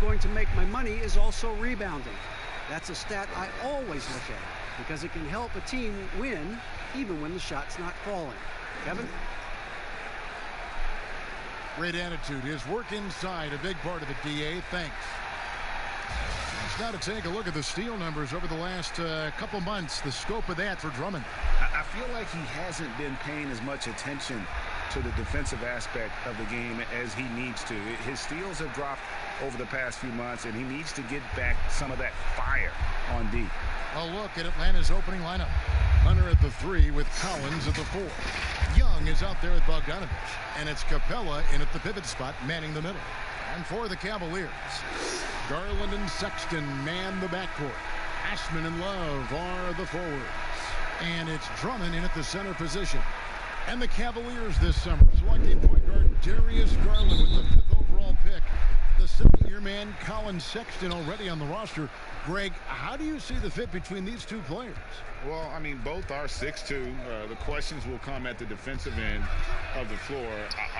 going to make my money is also rebounding. That's a stat I always look at because it can help a team win even when the shot's not falling. Kevin? Great attitude. His work inside, a big part of it, DA. Thanks. Let's now to take a look at the steal numbers over the last couple months. The scope of that for Drummond. I feel like he hasn't been paying as much attention to the defensive aspect of the game as he needs to. His steals have dropped over the past few months, and he needs to get back some of that fire on D. A look at Atlanta's opening lineup. Hunter at the 3 with Collins at the 4. Young is out there at Bogdanovich, and it's Capella in at the pivot spot, manning the middle. And for the Cavaliers, Garland and Sexton man the backcourt. Ashman and Love are the forwards. And it's Drummond in at the center position. And the Cavaliers this summer selecting point guard Darius Garland with the 5th overall pick. The second-year man Colin Sexton already on the roster. Greg, how do you see the fit between these two players? Well, I mean, both are 6'2". The questions will come at the defensive end of the floor.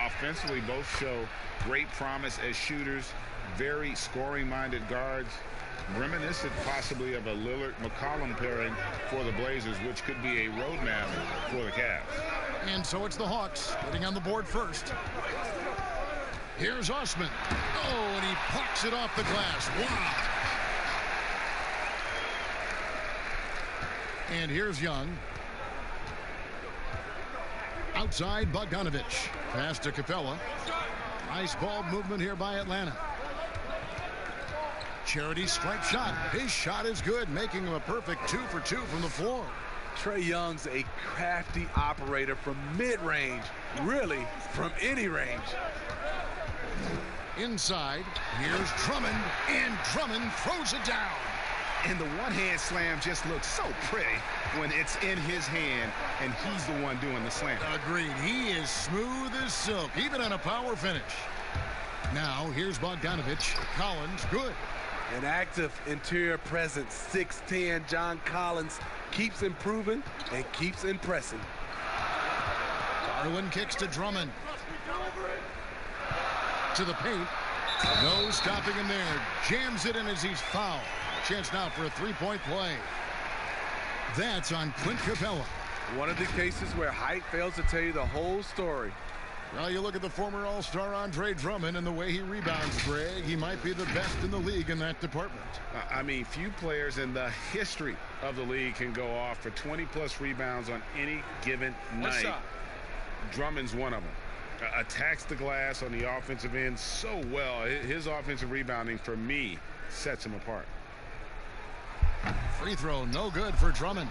Offensively, both show great promise as shooters, very scoring-minded guards, reminiscent possibly of a Lillard-McCollum pairing for the Blazers, which could be a roadmap for the Cavs. And so it's the Hawks getting on the board first. Here's Osman. Oh, and he plucks it off the glass. Wow. And here's Young. Outside, Bogdanovich. Pass to Capella. Nice ball movement here by Atlanta. Charity stripe shot. His shot is good, making him a perfect 2 for 2 from the floor. Trae Young's a crafty operator from mid-range, really from any range. Inside, here's Drummond, and Drummond throws it down. And the one-hand slam just looks so pretty when it's in his hand and he's the one doing the slam. Agreed. He is smooth as silk, even on a power finish. Now, here's Bogdanovich. Collins, good. An active interior presence, 6'10". John Collins keeps improving and keeps impressing. Garland kicks to Drummond. To the paint. No stopping him there. Jams it in as he's fouled. Chance now for a three-point play. That's on Clint Capella. One of the cases where height fails to tell you the whole story. Well, you look at the former All-Star Andre Drummond and the way he rebounds, Greg. He might be the best in the league in that department. I mean, few players in the history of the league can go off for 20-plus rebounds on any given night. Drummond's one of them. Attacks the glass on the offensive end so well. His offensive rebounding, for me, sets him apart. Free throw, no good for Drummond.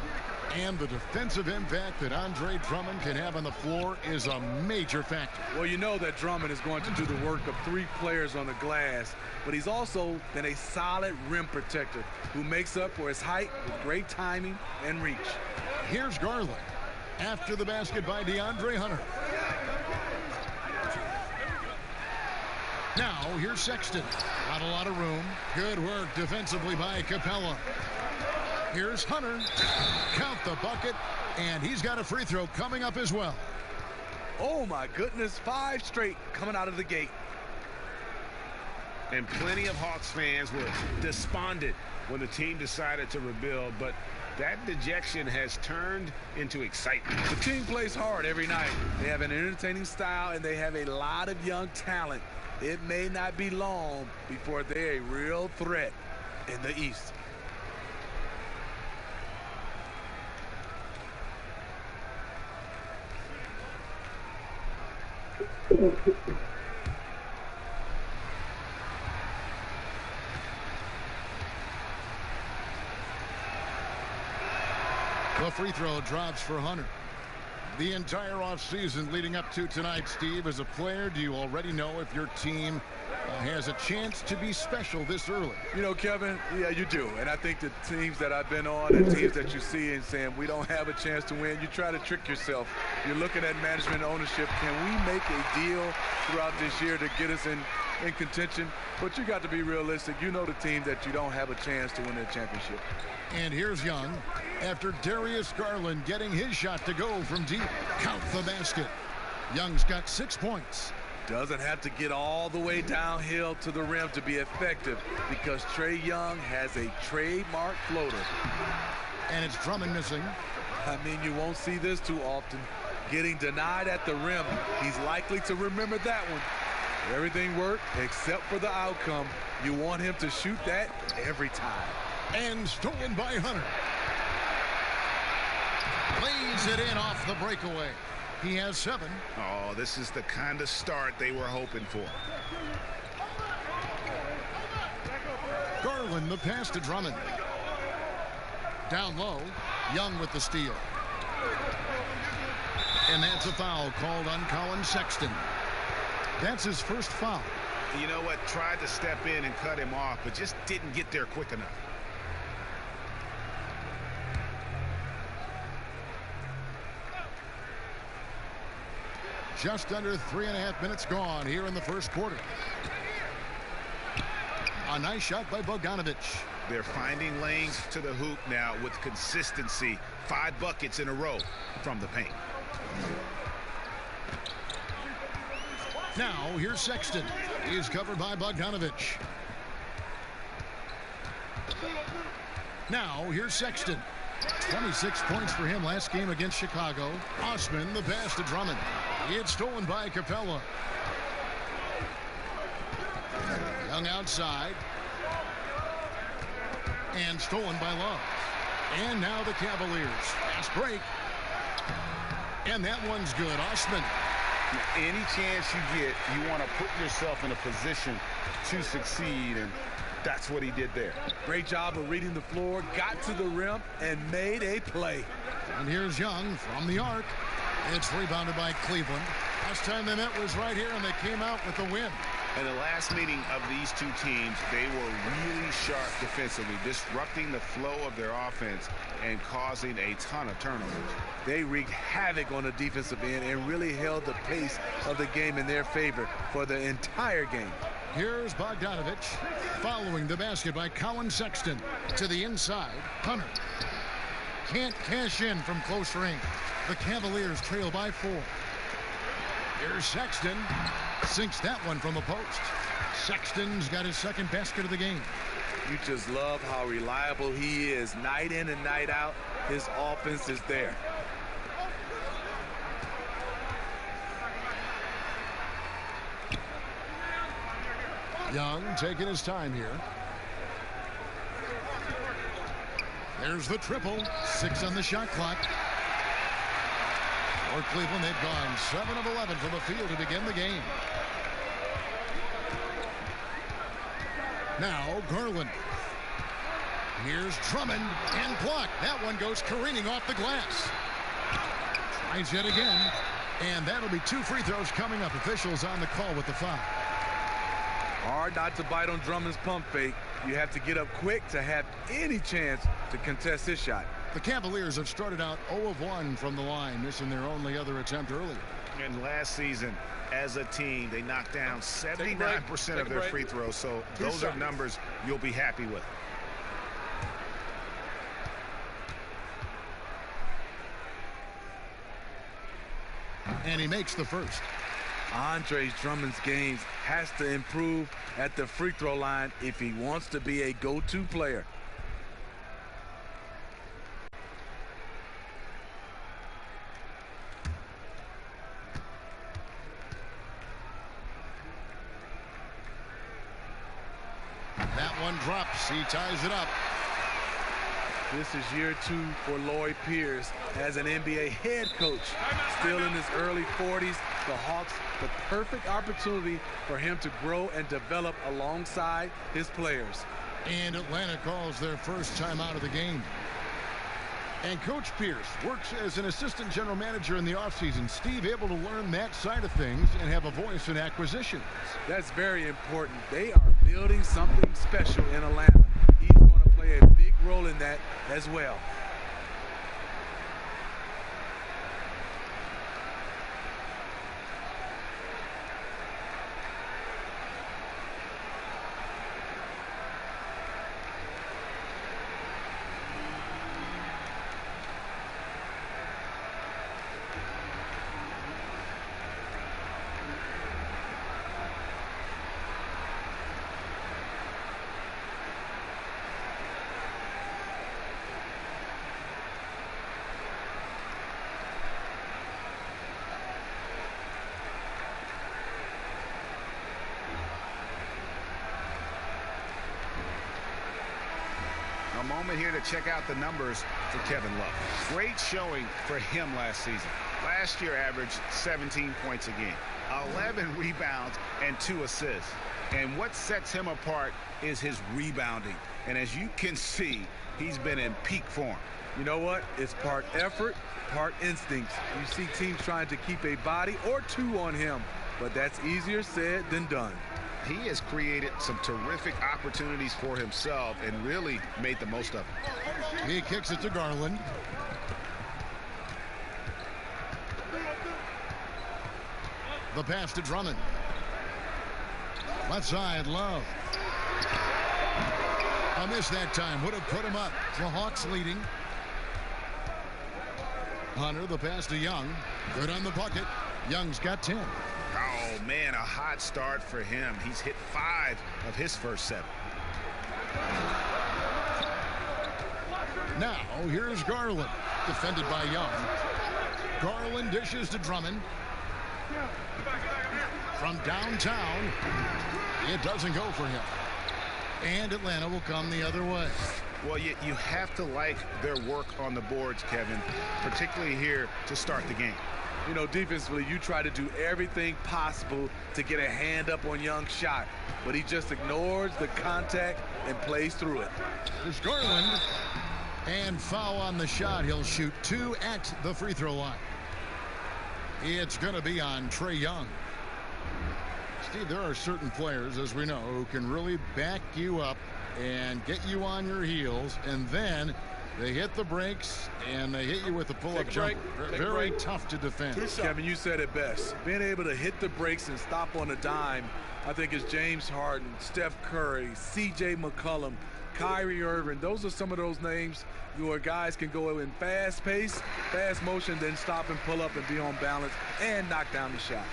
And the defensive impact that Andre Drummond can have on the floor is a major factor. Well, you know that Drummond is going to do the work of 3 players on the glass, but he's also been a solid rim protector who makes up for his height with great timing and reach. Here's Garland. After the basket by DeAndre Hunter. Now, here's Sexton. Not a lot of room. Good work defensively by Capella. Here's Hunter. Count the bucket, and he's got a free throw coming up as well. Oh, my goodness. 5 straight coming out of the gate. And plenty of Hawks fans were despondent when the team decided to rebuild, but that dejection has turned into excitement. The team plays hard every night. They have an entertaining style, and they have a lot of young talent. It may not be long before they're a real threat in the East. The free throw drops for Hunter. The entire offseason leading up to tonight, Steve, as a player, do you already know if your team has a chance to be special this early? You know, Kevin, yeah, you do. And I think the teams that I've been on and teams that you see and saying we don't have a chance to win, you try to trick yourself. You're looking at management ownership. Can we make a deal throughout this year to get us in contention? But you got to be realistic. You know the team that you don't have a chance to win a championship. And here's Young after Darius Garland getting his shot to go from deep. Count the basket. Young's got 6 points. Doesn't have to get all the way downhill to the rim to be effective because Trae Young has a trademark floater. And it's Drummond missing. I mean, you won't see this too often. Getting denied at the rim, he's likely to remember that one. Everything worked except for the outcome. You want him to shoot that every time. And stolen by Hunter. Lays it in off the breakaway. He has 7. Oh, this is the kind of start they were hoping for. Garland, the pass to Drummond. Down low, Young with the steal. And that's a foul called on Colin Sexton. That's his first foul. You know what? Tried to step in and cut him off, but just didn't get there quick enough. Just under 3.5 minutes gone here in the first quarter. A nice shot by Bogdanovich. They're finding lanes to the hoop now with consistency. 5 buckets in a row from the paint. Now here's Sexton. He is covered by Bogdanovich. Now here's Sexton. 26 points for him last game against Chicago. Osman, the pass to Drummond. It's stolen by Capella. Young outside. And stolen by Love. And now the Cavaliers. Fast break. And that one's good. Osman. Any chance you get, you want to put yourself in a position to succeed, and that's what he did there. Great job of reading the floor, got to the rim, and made a play. And here's Young from the arc. It's rebounded by Cleveland. Last time they met was right here, and they came out with the win. In the last meeting of these two teams, they were really sharp defensively, disrupting the flow of their offense and causing a ton of turnovers. They wreaked havoc on the defensive end and really held the pace of the game in their favor for the entire game. Here's Bogdanovich following the basket by Colin Sexton to the inside. Hunter can't cash in from close range. The Cavaliers trail by 4. Here's Sexton. Sinks that one from the post. Sexton's got his second basket of the game. You just love how reliable he is. Night in and night out, his offense is there. Young taking his time here. There's the triple. 6 on the shot clock. For Cleveland, they've gone 7 of 11 from the field to begin the game. Now Garland. Here's Drummond and blocked. That one goes careening off the glass. Tries yet again. And that'll be 2 free throws coming up. Officials on the call with the foul. Hard not to bite on Drummond's pump fake. You have to get up quick to have any chance to contest this shot. The Cavaliers have started out 0 of 1 from the line, missing their only other attempt earlier. And last season, as a team, they knocked down 79% of their free throws, so those are numbers you'll be happy with. And he makes the first. Andre Drummond's games has to improve at the free throw line if he wants to be a go-to player. That one drops. He ties it up. This is year 2 for Lloyd Pierce as an NBA head coach. Still in his early 40s, the Hawks, the perfect opportunity for him to grow and develop alongside his players. And Atlanta calls their first time out of the game. And Coach Pierce works as an assistant general manager in the offseason. Steve able to learn that side of things and have a voice in acquisitions. That's very important. They are building something special in Atlanta. He's going to play a big role in that as well. A moment here to check out the numbers for Kevin Love. Great showing for him last season. Last year averaged 17 points a game, 11 rebounds, and 2 assists. And what sets him apart is his rebounding. And as you can see, he's been in peak form. You know what? It's part effort, part instincts. You see teams trying to keep a body or two on him, but that's easier said than done. He has created some terrific opportunities for himself and really made the most of it. He kicks it to Garland. The pass to Drummond. Left side, Love. A miss that time. Would have put him up. The Hawks leading. Hunter, the pass to Young. Good on the bucket. Young's got 10. Oh, man, a hot start for him. He's hit 5 of his first 7. Now, here's Garland. Defended by Young. Garland dishes to Drummond. From downtown, it doesn't go for him. And Atlanta will come the other way. Well, you have to like their work on the boards, Kevin, particularly here to start the game. You know, defensively, you try to do everything possible to get a hand up on Young's shot, but he just ignores the contact and plays through it. There's Garland. And foul on the shot. He'll shoot 2 at the free throw line. It's going to be on Trae Young. Steve, there are certain players, as we know, who can really back you up and get you on your heels, and then they hit the brakes and they hit you with a pull-up jumper. Very tough to defend. Kevin, you said it best. Being able to hit the brakes and stop on a dime, I think is James Harden, Steph Curry, C.J. McCollum, Kyrie Irving. Those are some of those names where guys can go in fast pace, fast motion, then stop and pull up and be on balance and knock down the shot.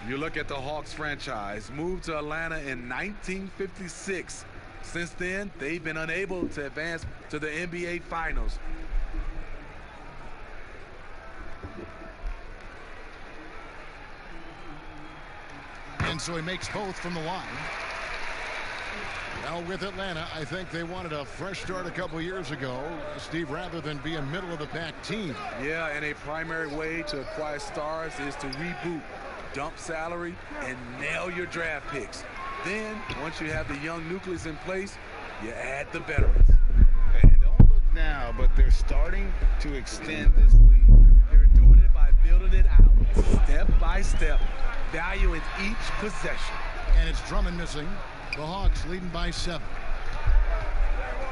You look at the Hawks franchise, moved to Atlanta in 1956. Since then, they've been unable to advance to the NBA Finals. And so he makes both from the line. Now with Atlanta, I think they wanted a fresh start a couple years ago, Steve, rather than be a middle-of-the-pack team. Yeah, and a primary way to acquire stars is to reboot, dump salary, and nail your draft picks. Then, once you have the young nucleus in place, you add the veterans. And don't look now, but they're starting to extend this lead. They're doing it by building it out, step by step, valuing each possession. And it's Drummond missing. The Hawks leading by 7.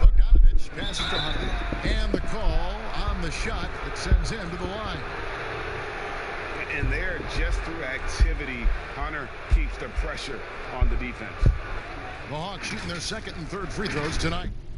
Bogdanovich passes to Hunter. And the call on the shot that sends him to the line. And there, just through activity, Hunter keeps the pressure on the defense. The Hawks shooting their second and third free throws tonight.